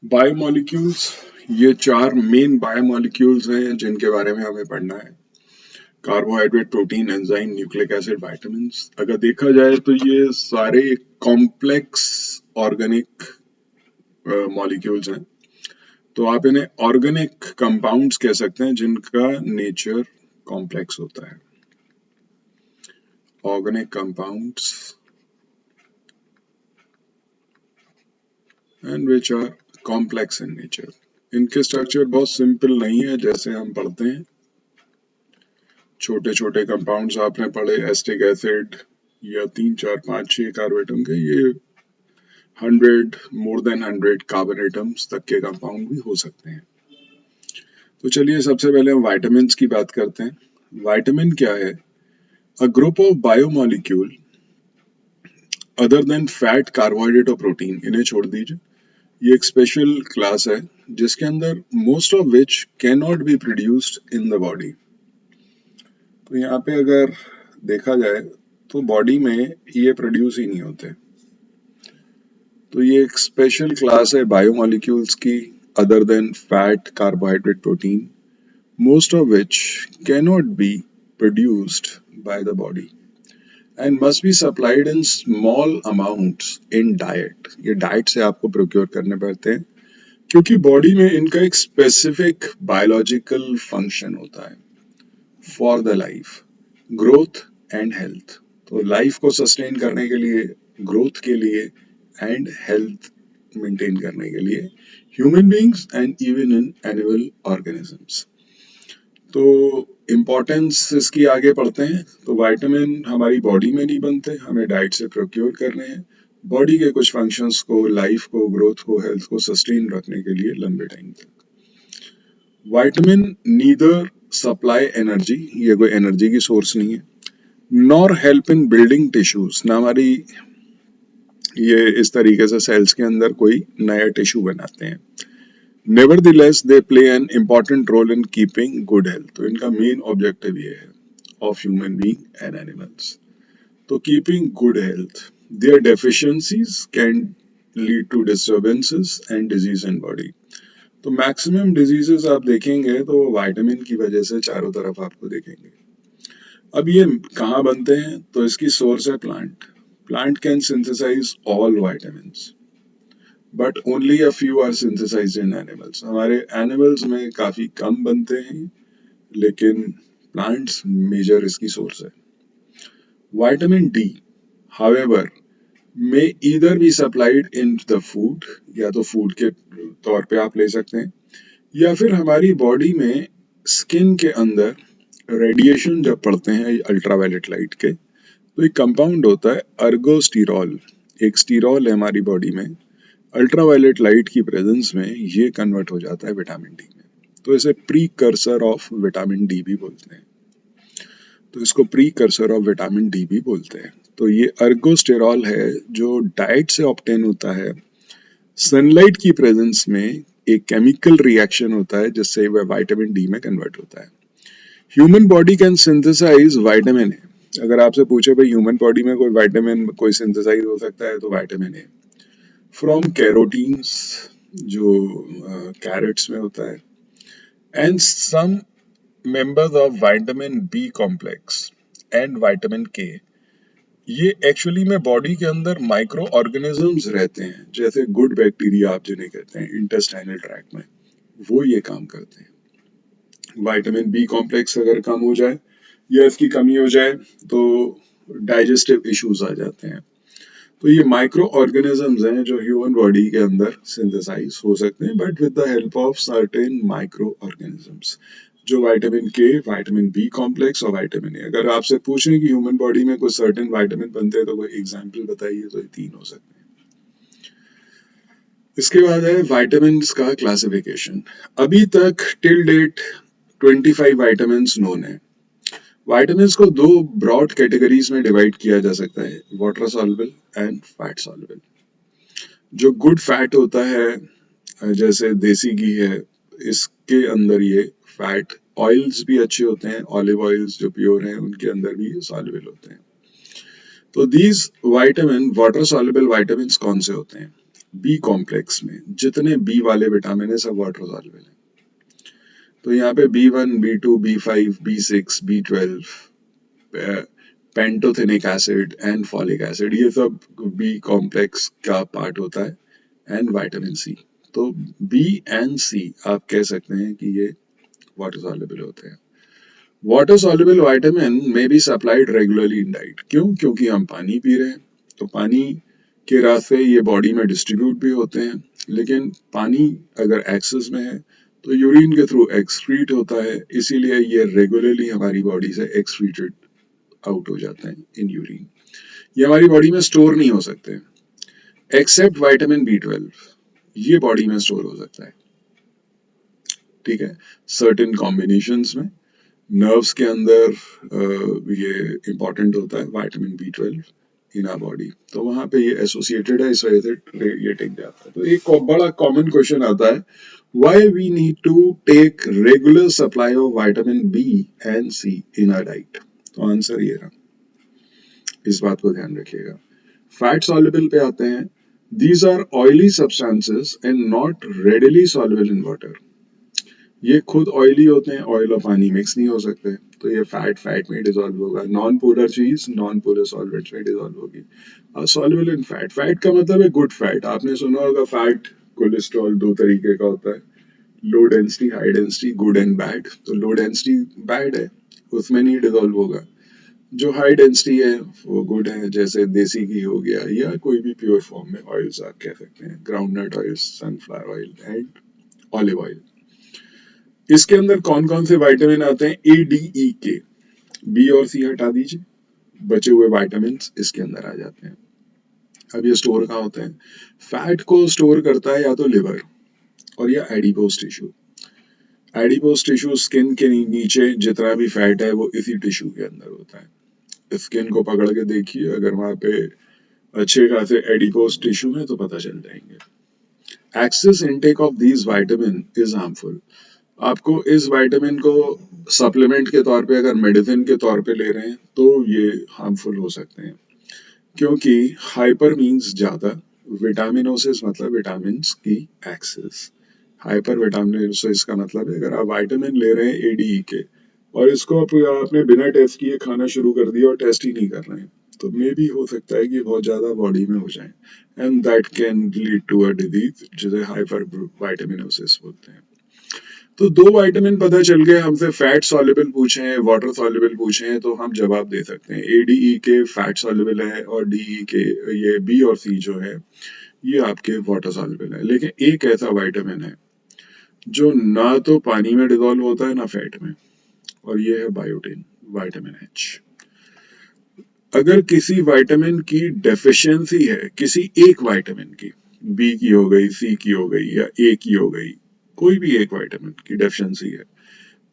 Biomolecules, ये चार main biomolecules हैं जिनके बारे में हमें पढ़ना है। Carbohydrate, protein, enzyme, nucleic acid, vitamins. अगर देखा जाए तो ये सारे कॉम्प्लेक्स ऑर्गेनिक मॉलिक्यूल्स हैं। तो आप इन्हें ऑर्गेनिक कंपाउंड्स कह सकते हैं जिनका नेचर कॉम्प्लेक्स होता है। Organic compounds and which are complex in nature. इनके स्ट्रक्चर बहुत सिंपल नहीं है जैसे हम पढ़ते हैं। छोटे छोटे कंपाउंड्स आपने पढ़े, एस्टिक एसिड या 3 4 5 6 कार्बोएटम के, ये 100 कार्बन एटम्स तक के कंपाउंड भी हो सकते हैं। तो चलिए सबसे पहले हम विटामिन की बात करते हैं। विटामिन क्या है? अ group of biomolecule other than fat, carbohydrate और प्रोटीन। इन्हें छोड़ दीजिए। ये एक स्पेशल क्लास है जिसके अंदर most of which can not be produced in the body. तो यहाँ पे अगर देखा जाए तो बॉडी में ये प्रोड्यूस ही नहीं होते। तो ये एक स्पेशल क्लास है बायोमोलिक्यूल्स की, other than fat, carbohydrate, protein, most of which cannot be produced by the body and must be supplied in small amounts in diet। ये डाइट से आपको प्रोक्योर करने पड़ते हैं क्योंकि बॉडी में इनका एक स्पेसिफिक बायोलॉजिकल फंक्शन होता है for the life, growth and health. तो लाइफ को सस्टेन करने के लिए, ग्रोथ के लिए एंड हेल्थ मेंटेन करने के लिए, human beings and even in animal organisms. तो इम्पोर्टेंस इसकी आगे पढ़ते हैं। तो विटामिन हमारी बॉडी में नहीं बनते, हमें डाइट से प्रोक्योर करने हैं बॉडी के कुछ फंक्शंस को, लाइफ को, ग्रोथ को, हेल्थ को सस्टेन रखने के लिए लंबे टाइम तक। विटामिन नीदर सप्लाई एनर्जी, ये कोई एनर्जी की सोर्स नहीं है, nor help in building tissues, ना हमारी ये इस तरीके से सेल्स के अंदर कोई नया टिश्यू बनाते हैं। Nevertheless, they play an important role in keeping good health। तो इनका मेन ऑब्जेक्टिव ये है of human being and animals। तो keeping good health, their deficiencies can lead to disturbances and disease in body। तो maximum diseases आप देखेंगे तो vitamin की वजह से चारों तरफ आपको देखेंगे। अब ये कहाँ बनते हैं? तो इसकी सोर्स है plant. Plant can synthesise all vitamins but only a few are synthesised in animals. हमारे एनिमल्स में काफी कम बनते हैं, लेकिन प्लांट्स मेजर इसकी सोर्स है। Vitamin D however may either be supplied in the food, या तो फूड के तौर पे आप ले सकते हैं, या फिर हमारी बॉडी में स्किन के अंदर रेडिएशन जब पड़ते हैं अल्ट्रावायलेट लाइट के, तो एक कंपाउंड होता है अर्गोस्टिरॉल। एक स्टीरॉल है हमारी बॉडी में, अल्ट्रावायलेट लाइट की प्रेजेंस में ये कन्वर्ट हो जाता है विटामिन डी में। तो इसे प्रीकर्सर ऑफ विटामिन डी भी बोलते हैं। तो इसको प्रीकर्सर ऑफ विटामिन डी भी बोलते हैं। तो ये अर्गोस्टेरॉल है जो डाइट से ऑब्टेन होता है। सनलाइट की प्रेजेंस में एक केमिकल रिएक्शन होता है जिससे वह विटामिन डी में कन्वर्ट होता है। Human body can synthesise vitamin A. अगर आपसे पूछे भाई ह्यूमन बॉडी में कोई विटामिन कोई सिंथेसाइज हो सकता है, तो विटामिन ए फ्रॉम कैरोटीन्स, जो कैरेट्स में होता है, and some members of vitamin B complex and vitamin K. ये एक्चुअली में बॉडी के अंदर माइक्रो ऑर्गेनिजम्स रहते हैं, जैसे गुड बैक्टीरिया आप जिन्हें कहते हैं इंटेस्टाइनल ट्रैक्ट में, वो ये काम करते हैं। विटामिन बी कॉम्प्लेक्स अगर कम हो जाए या इसकी कमी हो जाए तो डाइजेस्टिव इश्यूज आ जाते हैं। तो ये माइक्रो ऑर्गेनिजम्स हैं जो ह्यूमन बॉडी के अंदर सिंथेसाइज हो सकते हैं, but with the help of certain micro organisms, जो विटामिन के, विटामिन बी कॉम्प्लेक्स और विटामिन ए। अगर आपसे पूछें कि ह्यूमन बॉडी में कोई सर्टेन विटामिन बनते हैं तो कोई एग्जाम्पल बताइए, तो ये 3 हो सकते हैं। इसके बाद है विटामिन का क्लासिफिकेशन। अभी तक टिल डेट 25 विटामिन नोन है। विटामिन्स को 2 ब्रॉड कैटेगरीज में डिवाइड किया जा सकता है, water soluble and fat soluble. जो गुड फैट होता है जैसे देसी घी है, इसके अंदर ये फैट, ऑयल्स भी अच्छे होते हैं, ऑलिव ऑयल्स जो प्योर हैं उनके अंदर भी ये सॉल्युबल होते हैं। तो these vitamin water soluble vitamins कौन से होते हैं? बी कॉम्प्लेक्स में जितने बी वाले विटामिन है सब वाटर सॉल्युबल है। तो यहाँ पे B1, B2, B5, B6, B12, pantothenic acid and folic acid, ये सब बी कॉम्प्लेक्स का पार्ट होता है, एंड विटामिन सी। तो बी एंड सी आप कह सकते हैं कि ये वाटर सॉल्युबल होते हैं। वाटर सॉल्युबल विटामिन में be supplied regularly in diet. क्यों? क्योंकि हम पानी पी रहे हैं, तो पानी के रास्ते ये बॉडी में डिस्ट्रीब्यूट भी होते हैं, लेकिन पानी अगर एक्सेस में है तो यूरिन के थ्रू एक्सक्रीट होता है, इसीलिए ये रेगुलरली हमारी बॉडी से एक्सक्रीटेड आउट हो जाते हैं इन यूरिन। ये हमारी बॉडी में स्टोर नहीं हो सकते एक्सेप्ट विटामिन B12, ये बॉडी में स्टोर हो सकता है, ठीक है, सर्टेन कॉम्बिनेशंस में। नर्व्स के अंदर ये इंपॉर्टेंट होता है vitamin B12 in our body, तो वहां पे ये एसोसिएटेड है, इस वजह से ये टिक जाता है। तो एक बड़ा कॉमन क्वेश्चन आता है, why we need to take regular supply of vitamin B and C in our diet. तो आंसर ये रहा, इस बात को ध्यान रखिएगा। फैट सॉल्युबल पे आते हैं। These are oily substances and not readily soluble in water. ये खुद ऑयली होते हैं, ऑयल और पानी मिक्स नहीं हो सकते, तो ये फैट में डिसॉल्व होगा। नॉन पोलर चीज नॉन पोलर सॉल्वेंट्स में डिसॉल्व होगी। सॉल्युबल इन फैट, फैट का मतलब है गुड फैट। आपने सुना होगा फैट कोलेस्ट्रॉल दो तरीके का होता है, low density, high density, good and bad. तो लो डेंसिटी बैड है, उसमें नहीं डिसॉल्व होगा। जो हाई डेंसिटी है वो गुड है, जैसे देसी घी हो गया या कोई भी प्योर फॉर्म में ऑयल्स आप कह सकते हैं, groundnut oil, sunflower oil and olive oil. इसके अंदर कौन कौन से विटामिन आते हैं? ए, डी, ई, के। बी और सी हटा दीजिए, बचे हुए विटामिन इसके अंदर आ जाते हैं। अब ये स्टोर कहाँ होते हैं? फैट को स्टोर करता है या तो लिवर और या adipose tissue. Adipose tissue skin के नीचे जितना भी फैट है वो इसी टिश्यू के अंदर होता है। स्किन को पकड़ के देखिए, अगर वहां पे अच्छे खासे एडिपोज टिश्यू है तो पता चल जाएंगे। Excess intake of these vitamin is harmful. आपको इस विटामिन को सप्लीमेंट के तौर पे, अगर मेडिसिन के तौर पे ले रहे हैं तो ये हार्मफुल हो सकते हैं, क्योंकि हाइपर मीन्स ज्यादा, विटामिनोसिस मतलब विटामिन की एक्सेस। हाइपर विटामिनोसिस का मतलब है अगर आप विटामिन ले रहे हैं ADE के और इसको आपने बिना टेस्ट किए खाना शुरू कर दिया और टेस्ट ही नहीं कर रहे हैं, तो मे भी हो सकता है कि बहुत ज्यादा बॉडी में हो जाए, and that can lead to a disease जिसे हाइपर विटामिनोसिस बोलते हैं। तो दो विटामिन पता चल गए, हमसे फैट सॉल्युबल पूछे हैं, वाटर सॉल्युबल पूछे हैं, तो हम जवाब दे सकते हैं। ADE के फैट सॉल्युबल है और DE के, ये B और C जो है ये आपके वाटर सॉल्युबल है। लेकिन एक ऐसा विटामिन है जो ना तो पानी में डिसॉल्व होता है ना फैट में, और ये है बायोटिन, विटामिन H। अगर किसी विटामिन की डेफिशिएंसी है, किसी एक विटामिन की, B की हो गई, C की हो गई या A की हो गई, कोई भी एक विटामिन की डेफिशिएंसी है,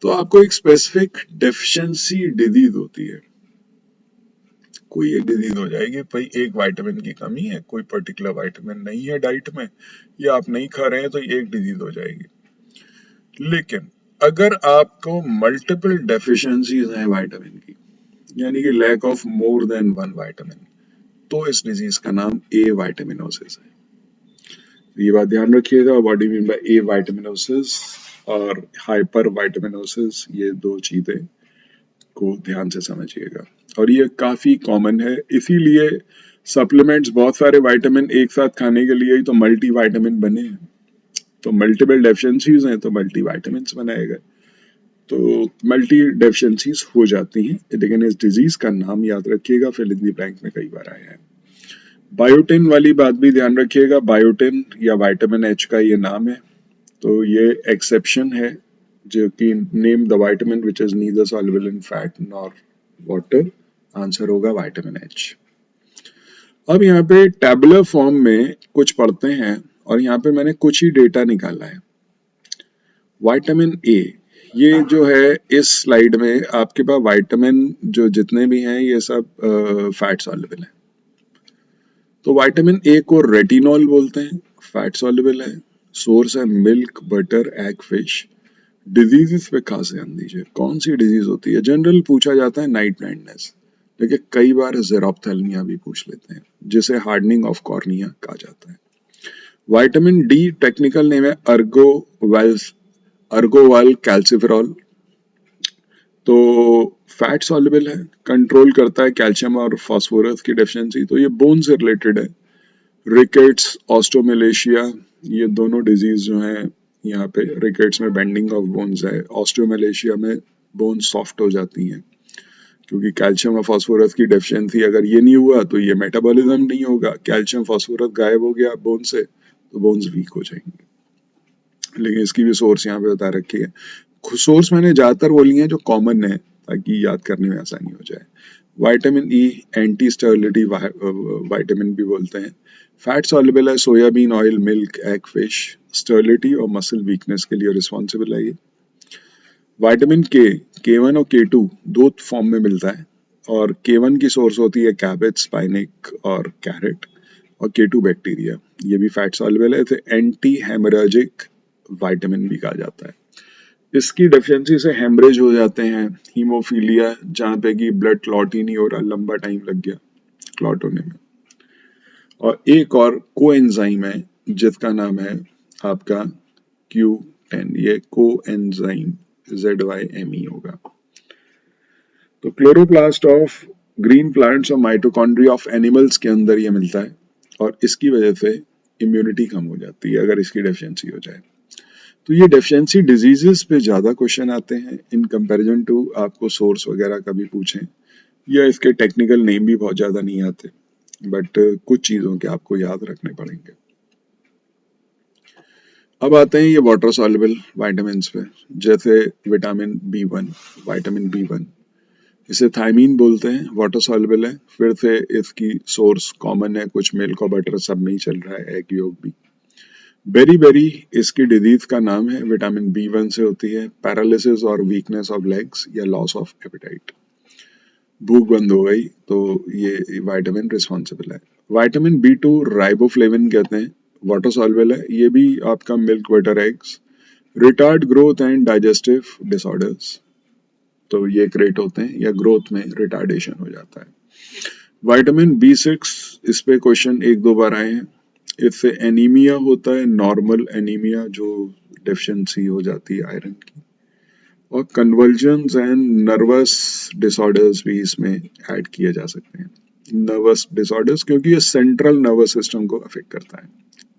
तो आपको एक स्पेसिफिक डेफिशिएंसी डिजीज होती है। कोई एक डिजीज हो जाएगी, भाई एक विटामिन की कमी है, कोई पर्टिकुलर विटामिन नहीं है डाइट में या आप नहीं खा रहे हैं, तो एक डिजीज हो जाएगी। लेकिन अगर आपको मल्टीपल डेफिशिएंसीज हैं विटामिन की, यानी कि lack of more than one vitamin, तो इस डिजीज का नाम ए विटामिनोसिस है। ये बात ध्यान रखिएगा, what do mean by A vitaminosis और हाइपर विटामिनोसिस, ये दो चीजें को ध्यान से समझिएगा। और ये काफी कॉमन है, इसीलिए सप्लीमेंट्स, बहुत सारे विटामिन एक साथ खाने के लिए ही तो मल्टी विटामिन बने हैं। तो मल्टीपल डेफिशिएंसीज हैं तो मल्टी विटामिन बनाए गए, तो मल्टी डेफिशिएंसीज हो जाती हैं। लेकिन इस डिजीज का नाम याद रखिएगा, फिल इन द ब्लैंक में कई बार आया है। बायोटिन वाली बात भी ध्यान रखिएगा, बायोटिन या विटामिन H का ये नाम है, तो ये एक्सेप्शन है, जो कि name the vitamin which is neither soluble in fat nor water. Answer होगा विटामिन H। अब यहाँ पे टैबुलर फॉर्म में कुछ पढ़ते हैं और यहाँ पे मैंने कुछ ही डेटा निकाला है। विटामिन A, ये जो है इस स्लाइड में आपके पास विटामिन जो जितने भी हैं ये सब फैट सॉल्युबल है। तो विटामिन A को रेटिनॉल बोलते हैं, फैट सॉल्युबल है। सोर्स है milk, butter, egg, fish. Disease पे खास ध्यान दीजिए, कौन सी डिजीज होती है? जनरल पूछा जाता है नाइट ब्लाइंडनेस, लेकिन कई बार जेरोप्थेल्मिया भी पूछ लेते हैं, जिसे हार्डनिंग ऑफ कॉर्निया कहा जाता है। विटामिन डी टेक्निकल नेम है अर्गोवाल कैल्सिफेरॉल। तो फैट सॉल्युबल है, कंट्रोल करता है कैल्शियम और फास्फोरस की डेफिशिएंसी। तो ये बोन से रिलेटेड है। रिकेट्स, ऑस्टोमेलेशिया, ये दोनों डिजीज जो हैं यहाँ पे, रिकेट्स में बेंडिंग ऑफ बोन्स है, ऑस्टोमेलेशिया में बोन्स सॉफ्ट हो जाती हैं क्योंकि कैल्शियम और फास्फोरस की डेफिशिएंसी अगर ये नहीं हुआ तो ये मेटाबॉलिज्म नहीं होगा, कैल्शियम फास्फोरस गायब हो गया बोन से तो बोन्स वीक हो जाएंगे। लेकिन इसकी भी सोर्स यहाँ पे बता रखी है। सोर्स मैंने ज्यादातर बोली है जो कॉमन है ताकि याद करने में आसानी हो जाए। Vitamin E anti sterility vitamin भी बोलते हैं। फैट सॉल्युबल है, soybean oil, milk, egg, fish. Sterility और मसल वीकनेस के लिए रिस्पॉन्सिबल है ये। विटामिन के वन और के टू दो फॉर्म में मिलता है और के वन की सोर्स होती है कैबेज, स्पाइनिक और कैरेट, और के टू बैक्टीरिया। ये भी फैट सॉल्युबल है, इसे एंटी हेमोरेजिक विटामिन भी कहा जाता है। इसकी डेफिशिएंसी से हेमरेज हो जाते हैं, हीमोफीलिया, जहाँ पे कि ब्लड क्लॉट ही नहीं हो रहा, लंबा टाइम लग गया क्लॉट होने में। और एक और कोएंजाइम है जिसका नाम है आपका Q10, ये कोएंजाइम ZYME होगा। तो क्लोरोप्लास्ट ऑफ ग्रीन प्लांट्स और माइटोकॉन्ड्रिया ऑफ एनिमल्स के अंदर ये मिलता है और इसकी वजह से इम्यूनिटी कम हो जाती है अगर इसकी डेफिशिएंसी हो जाए। तो ये डेफिशिएंसी डिजीजेस पे ज्यादा क्वेश्चन आते हैं इन कंपैरिजन टू आपको सोर्स वगैरह कभी पूछें, या इसके टेक्निकल नेम भी बहुत ज्यादा नहीं आते, बट कुछ चीजों के आपको याद रखने पड़ेंगे। अब आते हैं ये वाटर सॉल्युबल विटामिन पे, जैसे विटामिन बी वन, इसे थायमीन बोलते हैं, वाटर सॉल्युबल है। फिर से इसकी सोर्स कॉमन है, कुछ मिल्क और बटर सब में ही चल रहा है, एग योग भी। बेरी इसकी डिजीज का नाम है, विटामिन बी वन से होती है, पैरालिसिस और वीकनेस ऑफ लेग्स या लॉस ऑफ एपेटाइट। भूख बंद हो गई तो ये विटामिन रिस्पॉन्सिबल है। विटामिन बी टू राइबोफ्लेविन कहते हैं, वाटर सॉल्युबल है, ये भी आपका milk, butter, eggs. Retard growth and digestive disorders, तो ये क्रिएट होते हैं या ग्रोथ में रिटार्डेशन हो जाता है। विटामिन बी सिक्स, इस पे क्वेश्चन एक दो बार आए हैं। इससे एनीमिया होता है, नॉर्मल एनीमिया जो डेफिशिएंसी हो जाती है आयरन की। और कन्वर्जन्स एंड नर्वस डिसऑर्डर्स भी इसमें ऐड किए जा सकते हैं। नर्वस डिसऑर्डर्स क्योंकि ये सेंट्रल नर्वस सिस्टम को अफेक्ट करता है,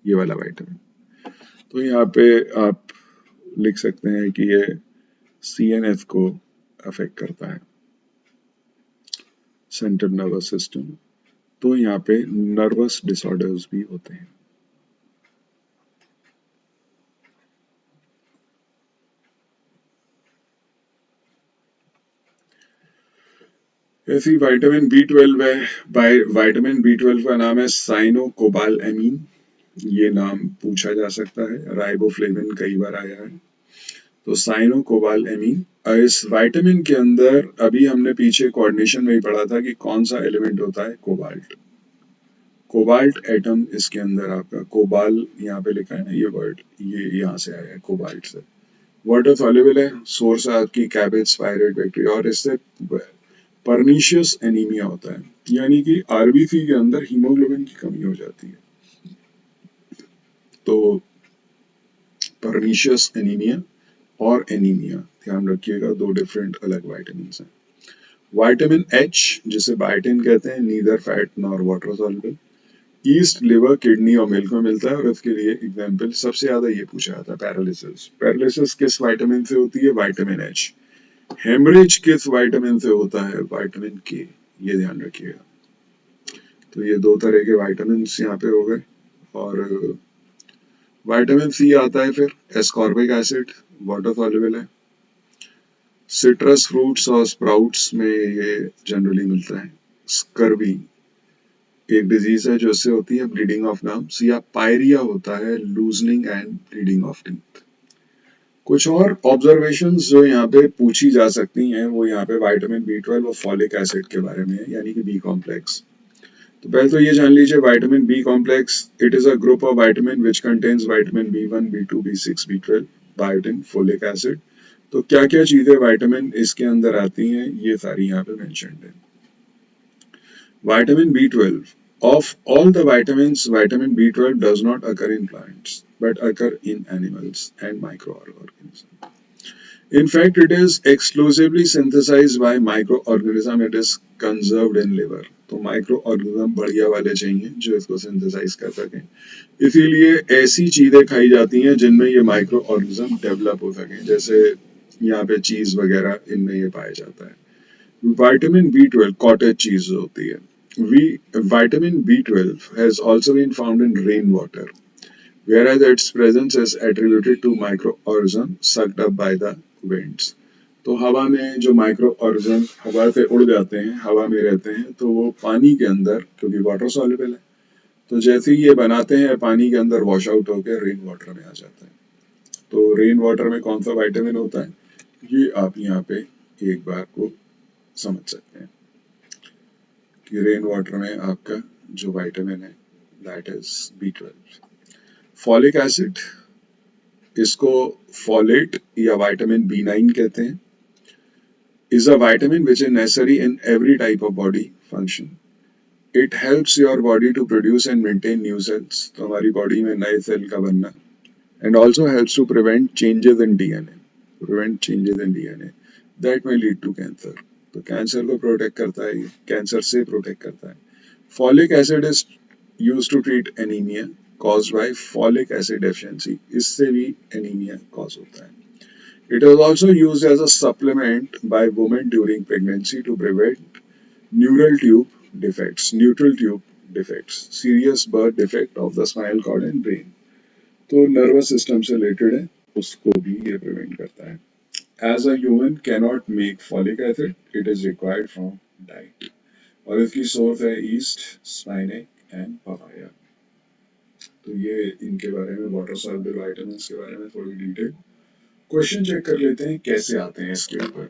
ये वाला विटामिन। तो यहाँ पे आप लिख सकते हैं कि ये CNS को अफेक्ट करता है, सेंट्रल नर्वस सिस्टम। तो यहाँ पे नर्वस डिसऑर्डर्स भी होते हैं। ऐसी विटामिन बी 12 है, विटामिन बी 12 का नाम है साइनोकोबालएमीन, ये नाम पूछा जा सकता है। राइबोफ्लेविन कई बार आया है, तो साइनोकोबालएमीन। इस विटामिन के अंदर अभी हमने पीछे कोऑर्डिनेशन में ही पढ़ा था कि कौन सा एलिमेंट होता है, कोबाल्ट। कोबाल्ट एटम इसके अंदर आपका, कोबाल यहाँ पे लिखा है ना, ये वर्ड ये यहाँ से आया है, कोबाल्ट से। वाटर सॉल्युबल है, सोर्स है आपकी कैबेज, स्पाइरेट, बैक्टीरिया, और इससे परनीशियस एनीमिया होता है, यानी कि आरबीसी के अंदर हीमोग्लोबिन की कमी हो जाती है। तो परनीशियस एनीमिया और एनीमिया ध्यान रखिएगा, दो डिफरेंट अलग विटामिन हैं। विटामिन एच, जिसे बायोटिन कहते हैं, neither fat nor water soluble. East, liver, kidney और मिल्क में मिलता है। और इसके लिए एग्जाम्पल सबसे ज्यादा ये पूछा जाता है, पैरालिसिस। पैरालिसिस किस विटामिन से होती है, विटामिन एच। हेमरेज किस विटामिन से होता है, विटामिन के, ये ध्यान रखिएगा। तो ये दो तरह के विटामिन यहाँ पे हो गए। और विटामिन सी आता है फिर, एस्कॉर्बिक एसिड, वाटर सॉल्युबल है। सिट्रस फ्रूट्स और स्प्राउट्स में ये जनरली मिलता है। स्कर्वी एक डिजीज है जो इससे होती है, ब्लीडिंग ऑफ गम्स, या पायरिया होता है, loosening and bleeding of teeth. कुछ और ऑब्जर्वेशंस जो यहाँ पे पूछी जा सकती हैं वो यहाँ पे विटामिन बी 12 और फॉलिक एसिड के बारे में है, यानी कि बी कॉम्प्लेक्स। तो पहले तो ये जान लीजिए, vitamin B complex, it is a group of vitamin which contains vitamin B 1, B 2, B 6, B 12, biotin, folic acid. तो क्या क्या चीजें विटामिन इसके अंदर आती हैं, ये सारी यहाँ पे मेंशन्ड है। Vitamin B 12 Of all the vitamins, vitamin B12 does not occur in plants but occur in animals and microorganisms. In fact, it is exclusively synthesized by microorganism. It is conserved in liver. तो microorganism बढ़िया वाले चाहिए जो इसको synthesize कर सकें. इसीलिए ऐसी चीजें खाई जाती हैं जिनमें ये microorganism develop हो सकें. जैसे यहाँ पे चीज वगैरह इनमें ये पाया जाता है. Vitamin B12 cottage cheese होती है. Vitamin B12 has also been found in rainwater, whereas its presence is attributed to microorganisms sucked up by the winds. तो हवा में जो माइक्रो ऑर्गेनिज्म हवा से उड़ जाते हैं, हवा में रहते हैं, तो वो पानी के अंदर, क्योंकि वाटर सॉल्युबल है, तो जैसे ही ये बनाते हैं पानी के अंदर वॉश आउट होकर रेन वाटर में आ जाता है. तो रेन वाटर में कौन सा विटामिन होता है, ये आप यहाँ पे एक बार को समझ सकते हैं कि रेन वाटर में आपका जो विटामिन है that is B12. Folic acid, इसको फॉलेट या विटामिन B9 कहते हैं, is a vitamin which is necessary in every type of body function. It helps your body to produce and maintain new cells, तो हमारी body में नए cell का बनना, and also helps to prevent changes in DNA that may lead to cancer. तो cancer को protect करता है, कैंसर से प्रोटेक्ट करता है. Folic acid is used to treat anaemia caused by folic acid deficiency. इससे भी एनीमिया कॉज होता है. It is also used as a supplement by women during pregnancy to prevent neutral tube defects, serious birth defect of the spinal cord and brain. तो nervous system से related है, उसको भी ये प्रिवेंट करता है. As a human cannot make folic acid, it is required from diet. और इसकी सोर्स है ईस्ट, स्पाइनक एंड पपाया. तो ये इनके बारे में वाटर सॉल्युबल विटामिन्स के बारे में थोड़ी डिटेल. क्वेश्चन चेक कर लेते हैं कैसे आते हैं इसके ऊपर.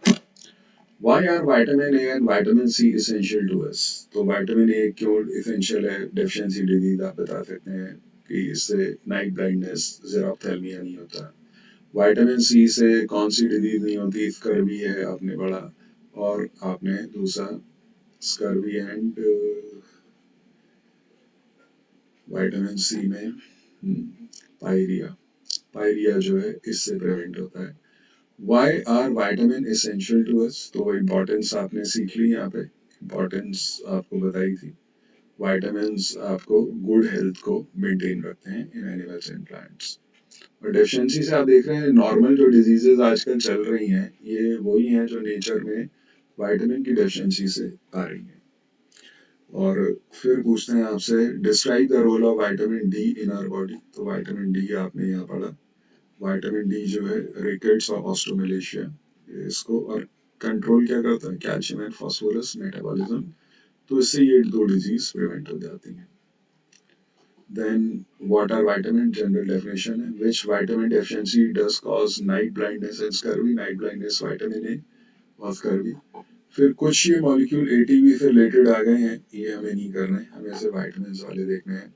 Why are vitamin A and vitamin C essential to us? तो vitamin A क्यों essential है deficiency disease आप बता सकते हैं कि इससे नाइट ब्लाइंडनेस, ज़ेरोफ्थैल्मिया नहीं होता. विटामिन सी से कौन सी डिजीज नहीं होती, स्कर्वी है आपने पढ़ा, और आपने दूसरा स्कर्वी एंड विटामिन सी में पायरिया जो है इससे प्रिवेंट होता है. Why are vitamin essential to us? तो वो इम्पोर्टेंस आपने सीख ली, यहाँ पे इम्पोर्टेंस आपको बताई थी. विटामिन्स आपको गुड हेल्थ को मेंटेन रखते हैं इन एनिमल्स एंड प्लांट्स. और डेफिशिएंसी से आप देख रहे हैं नॉर्मल जो डिजीजेस आजकल चल रही हैं ये वही हैं जो नेचर में विटामिन की डेफिशिएंसी से आ रही हैं. और फिर पूछते हैं आपसे describe the role of vitamin D in our body. तो विटामिन डी आपने यहाँ पढ़ा. विटामिन डी जो है रिकेट्स और ऑस्टियोमलेशिया इसको और कंट्रोल क्या करता है, कैल्शियम एंड फास्फोरस मेटाबॉलिज्म. तो इससे ये दो डिजीज प्रिवेंट हो जाती हैं. Then what are vitamin, general definition है. Which vitamin deficiency does cause night blindness and scurvy. Night blindness vitamin A और स्कर्वी. फिर कुछ ये मॉलिक्यूल एटीपी से रिलेटेड आ गए हैं, ये हमें नहीं करना है, हमें सिर्फ विटामिन वाले देखने हैं.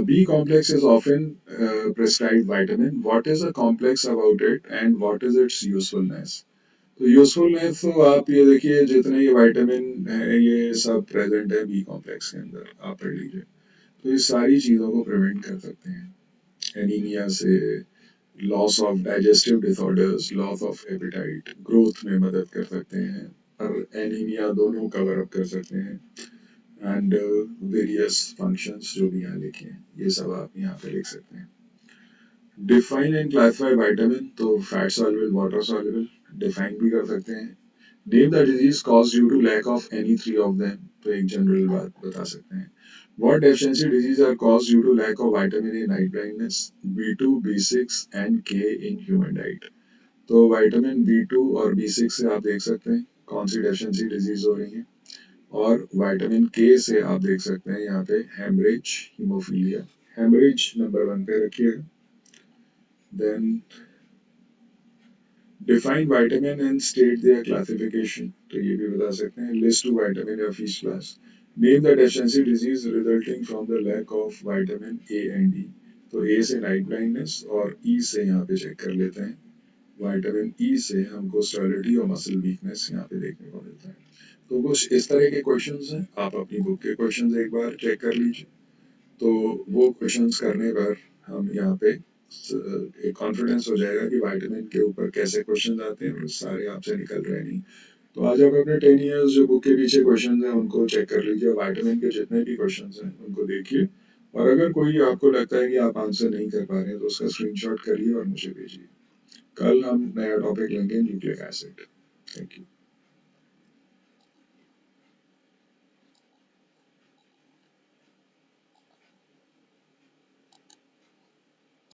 B complex is often prescribed vitamin. What is the complex about it and what is its usefulness? तो यूजफुलनेस तो आप ये देखिए जितने ये विटामिन है ये सब प्रेजेंट है बी कॉम्प्लेक्स के अंदर, आप पढ़ लीजिए. तो ये सारी चीजों को प्रिवेंट कर सकते हैं, एनीमिया से, loss of digestive disorders, loss of appetite, growth में मदद कर सकते हैं, और एनीमिया दोनों कवर अप कर सकते हैं, एंड वेरियस फंक्शंस जो भी यहाँ लिखे हैं ये सब आप यहाँ पे लिख सकते हैं. डिफाइन एंड क्लासिफाई विटामिन, तो fat soluble, water soluble define भी कर सकते हैं. Name the disease cause due to lack of any three of them, तो एक जनरल बात बता सकते हैं. What deficiency disease are cause due to lack of vitamin A, night blindness, B2, B6 and K in human diet. तो vitamin B2 और B6 से आप देख सकते हैं कौन सी डेफिशिएंसी डिजीज हो रही है. और विटामिन के से आप देख सकते हैं यहाँ पे हेमरेज, हीमोफीलिया. हेमरेज नंबर 1 पे रखिएगा. Then define vitamin and state their classification, तो ये भी बता सकते हैं. List two vitamin of each class. Name the deficiency disease resulting from the lack of vitamin A and D. तो ए से नाइट ब्लाइंडनेस और ई से यहाँ पे चेक कर लेते हैं विटामिन ई से हमको स्टेबिलिटी और मसल वीकनेस यहाँ पे देखने को मिलता है। तो कुछ इस तरह के क्वेश्चंस हैं, आप अपनी बुक के क्वेश्चंस एक बार चेक कर लीजिए। तो वो क्वेश्चंस करने पर हम यहाँ पे एक कॉन्फिडेंस हो जाएगा कि विटामिन के ऊपर कैसे क्वेश्चंस आते हैं और सारे आपसे निकल रहे नहीं। तो आज आप अपने 10 इयर्स जो बुक के पीछे क्वेश्चंस हैं उनको चेक कर लीजिए, विटामिन के जितने भी क्वेश्चंस हैं उनको देखिए, और अगर कोई आपको लगता है कि आप आंसर नहीं कर पा रहे हैं तो उसका स्क्रीनशॉट करिए और मुझे भेजिए। कल हम नया टॉपिक लेंगे, न्यूक्लिक एसिड। Thank you.